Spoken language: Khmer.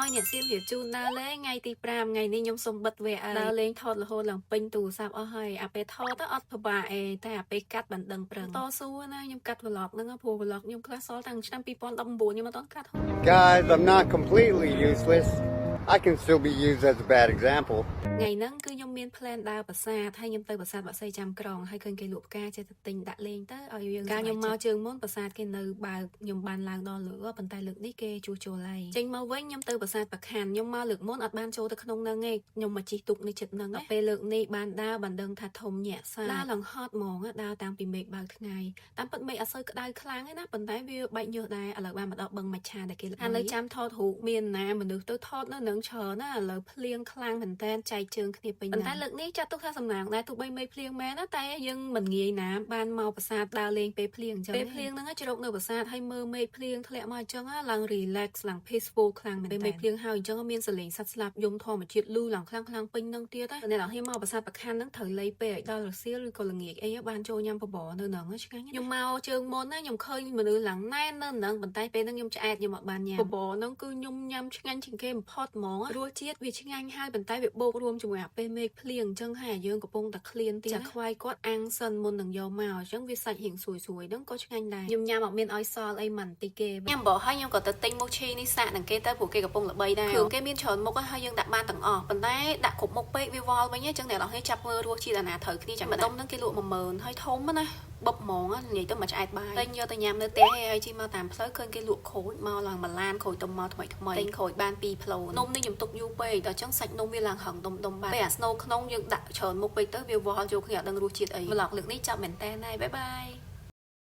oi nè xiêm hiểu chun đa lẽ ngày tì pram ngày ni nhom sum bật về đa lên thọt là hôn lòng pin tù sạp ở hơi à pe thọt á ọt bàแต่à pe cắt bản đằng prang to su na nhom cắt vlogนึงอ่ะพูvlog nhom class ซ้อตั้งឆ្នាំ2014ញោមអត់កាត់ Guys, I'm not completely useless. I can still be used as a bad example. ថ្ងៃហ្នឹងគឺខ្ញុំមាន plan ដើរប្រាសាទហើយខ្ញុំទៅប្រាសាទបាក់សីចាំក្រុងហើយឃើញគេលក់ផ្កាចេះតែទិញដាក់លេងទៅឲ្យយើងការខ្ញុំមកជើងមុនប្រាសាទគេនៅបើកខ្ញុំបានឡើងដល់លើប៉ុន្តែលើកនេះគេជួសជុលហើយចេញមកវិញខ្ញុំទៅប្រាសាទបខានខ្ញុំមកលើកមុនអត់បានចូលទៅក្នុងហ្នឹងទេខ្ញុំមកជិះទូកនេះចិត្តហ្នឹងដល់ពេលលើកនេះបានដើរបានដឹងថាធំញាក់សាដើរឡើងហត់ហ្មងដើរតាំងពីមេឃបើកថ្ងៃតាមពិតមេឃអត់សូវក្តៅខ្លាំងទេណាប៉ុន្តែវាបែកញើសដែរឥឡូវបានមកដល់បឹងមច្ឆាដែលគេលើនៅចាំថតរូបមានណាមនុស្សទៅថតនៅនឹងច្រើនណាឥឡូវភ្លៀងខ្លាំងមែនតើចែកជើងគ្នាពេញតែលើកនេះចាត់ទុកថាសំណាងដែរទោះបីមេឃភ្លៀងមែនណាតែយើងមិនងាយណាបានមកប្រាសាទដើរលេងពេលភ្លៀងអញ្ចឹងពេលភ្លៀងហ្នឹងជ្រកនៅប្រាសាទហើយមើលមេឃភ្លៀងធ្លាក់មកអញ្ចឹងឡើង relax ឡើង peaceful ខ្លាំងមែនតើពេលមេឃភ្លៀងហើយអញ្ចឹងមានសលេងសត្វស្លាប់យំធម្មជាតិលឺឡើងខ្លាំងពេញហ្នឹងទៀតណាអ្នកនរហ៊ានមកប្រាសាទបខានហ្នឹងត្រូវលៃពេលឲ្យដល់រសៀលឬក៏ល្ងាចអីបានចូលញ៉ាំបបរនៅហ្នឹងឆ្ងាញ់ខ្ញុំមកជើងមុនណាខ្ញុំឃើញមនុស្សឡើងណែននៅហ្នឹងប៉ុន្តែពេលហ្នឹងខ្ញុំឆ្អែតខ្ញុំអត់បានញ៉ាំបបរហ្នឹងគឺខ្ញុំញ៉ាំឆ្ងាញ់ជាងគេបំផុតហ្មងរសជាតិវាឆ្ងាញ់ហើយប៉ុន្តែវាបូករួមជាមួយពេលមេឃភ្លៀងអញ្ចឹងហើយយើងកំពុងតែឃ្លានទៀតចាខ្វាយគាត់អាំងសិនមុននឹងយកមកអញ្ចឹងវាសាច់រៀងស្រួយហ្នឹងក៏ឆ្ងាញ់ដែរខ្ញុំញ៉ាំអត់មានអោយសល់អីមិនតិចគេញ៉ាំបោះហើយខ្ញុំក៏ទៅទិញមុខឈីនេះសាកនឹងគេទៅព្រោះគេកំពុងល្បីដែរគ្រឿងគេមានច្រើនមុខហើយយើងដាក់បានទាំងអស់ប៉ុន្តែដាក់គ្រប់មុខពេកវាវល់វិញអញ្ចឹងអ្នកនរគ្នាចាប់មើលរសជាតិអាណាត្រូវគ្នាចាំម្ដុំហ្នឹងគេលក់ 10000 ហើយធំណាបុកហ្មងនិយាយទៅមកឆ្អែតបាយតែយកទៅញ៉ាំនៅផ្ទះហើយជិះមកតាមផ្លូវឃើញគេលក់ក្រូចមកឡើង1ឡានក្រូចទុំមកថ្មីទិញក្រូចបាន2ផ្លូនំនេះខ្ញុំទុកយូរពេកដល់អញ្ចឹងសាច់នំវាឡើងហឹងដុំបានពេលអាស្នូក្នុងយើងដាក់ច្រើនមុខពេកទៅវាវល់ចូលគ្នាអត់ដឹងរសជាតិអី vlog លើកនេះចាប់មែនតើហើយបាយបាយ